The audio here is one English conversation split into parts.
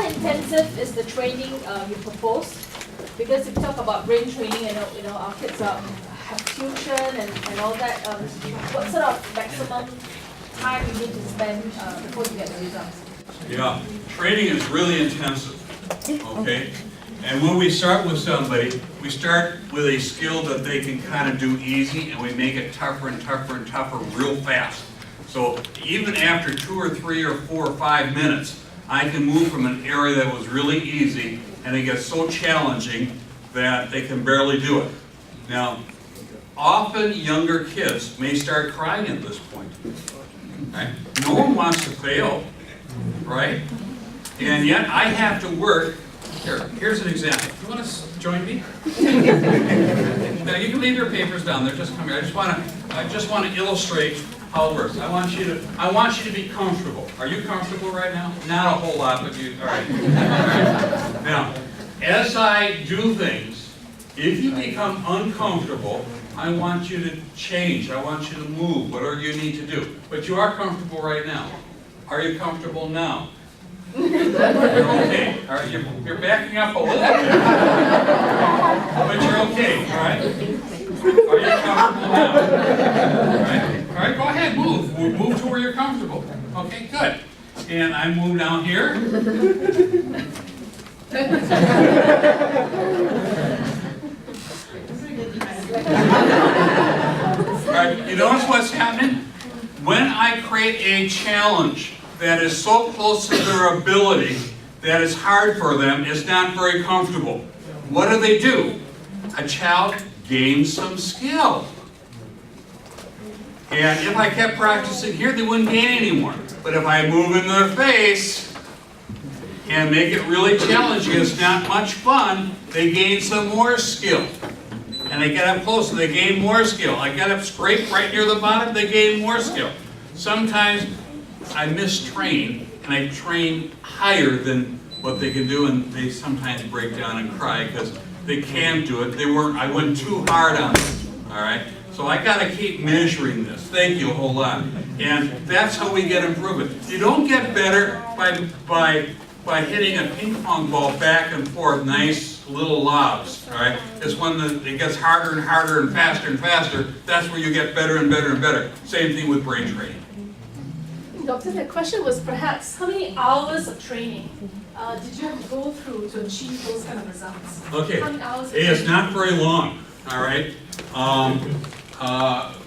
intensive is the training you propose? Because if you talk about brain training, our kids have tuition and all that. What sort of maximum time you need to spend before you get the results? Yeah, training is really intensive, okay? And when we start with somebody, we start with a skill that they can kind of do easy, and we make it tougher and tougher and tougher real fast. So even after 2 or 3 or 4 or 5 minutes, I can move from an area that was really easy, and it gets so challenging that they can barely do it. Now, often younger kids may start crying at this point. Right? No one wants to fail, right? And yet I have to work. Here's an example. You want to join me? Now you can leave your papers down there. Just come here. I just want to illustrate how it works. I want you to be comfortable. Are you comfortable right now? Not a whole lot, but you. All right. All right. Now, as I do things, if you become uncomfortable, I want you to change. I want you to move. Whatever you need to do. But you are comfortable right now. Are you comfortable now? Okay, all right, you're backing up a little bit, but you're okay, all right? Are you comfortable now? All right, go ahead, move. Move to where you're comfortable. Okay, good. And I move down here. All right, you notice what's happening? When I create a challenge that is so close to their ability that it's hard for them, it's not very comfortable. What do? A child gains some skill. And if I kept practicing here, they wouldn't gain any more. But if I move in their face and make it really challenging, it's not much fun, they gain some more skill. And they get up close and they gain more skill. I get up scrape right near the bottom, they gain more skill. Sometimes I mistrain, and I train higher than what they can do, and they sometimes break down and cry because they can do it. I went too hard on them, all right? So I got to keep measuring this. Thank you a whole lot. And that's how we get improvement. You don't get better by hitting a ping pong ball back and forth, nice little lobs, all right? It's when it gets harder and harder and faster, that's where you get better and better and better. Same thing with brain training. Doctor, the question was perhaps how many hours of training did you have to go through to achieve those kind of results? Okay, how many hours it's not very long, all right?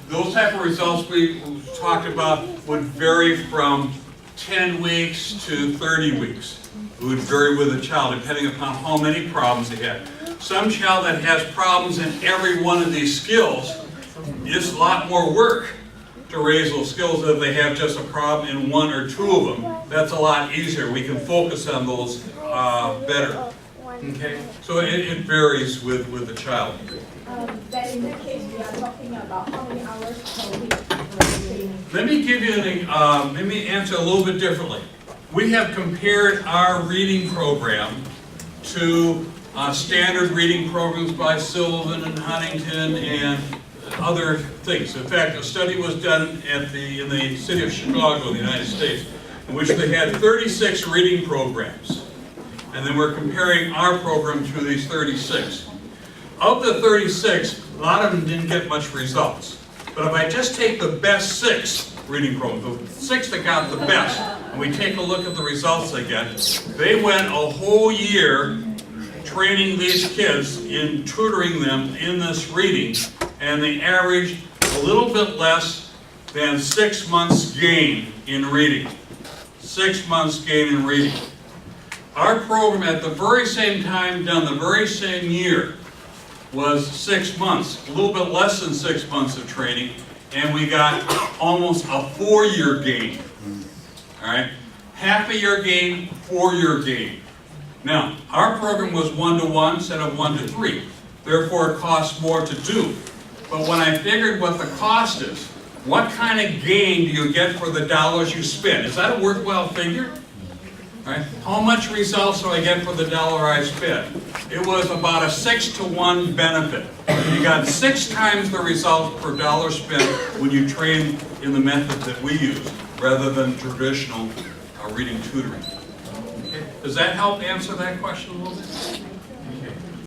Those type of results we talked about would vary from 10 weeks to 30 weeks. It would vary with the child depending upon how many problems they had. Some child that has problems in every one of these skills, it's a lot more work to raise those skills if they have just a problem in 1 or 2 of them. That's a lot easier. We can focus on those better. Okay? So it varies with the child. Then in that case, we are talking about how many hours per week? Let me give you let me answer a little bit differently. We have compared our reading program to standard reading programs by Sylvan and Huntington and other things. In fact, a study was done in the city of Chicago, the United States, in which they had 36 reading programs. And then we're comparing our program to these 36. Of the 36, a lot of them didn't get much results. But if I just take the best 6 reading programs, the 6 that got the best, and we take a look at the results they get, they went a whole year training these kids in tutoring them in this reading, and they averaged a little bit less than 6 months gain in reading. 6 months gain in reading. Our program at the very same time, done the very same year, was 6 months, a little bit less than 6 months of training, and we got almost a 4-year gain. All right? Half a year gain, 4-year gain. Now, our program was 1-to-1 instead of 1-to-3. Therefore, it costs more to do. But when I figured what the cost is, what kind of gain do you get for the dollars you spend? Is that a worthwhile figure? All right? How much results do I get for the dollar I spent? It was about a 6-to-1 benefit. You got 6 times the results per dollar spent when you train in the method that we use, rather than traditional reading tutoring. Okay? Does that help answer that question a little bit?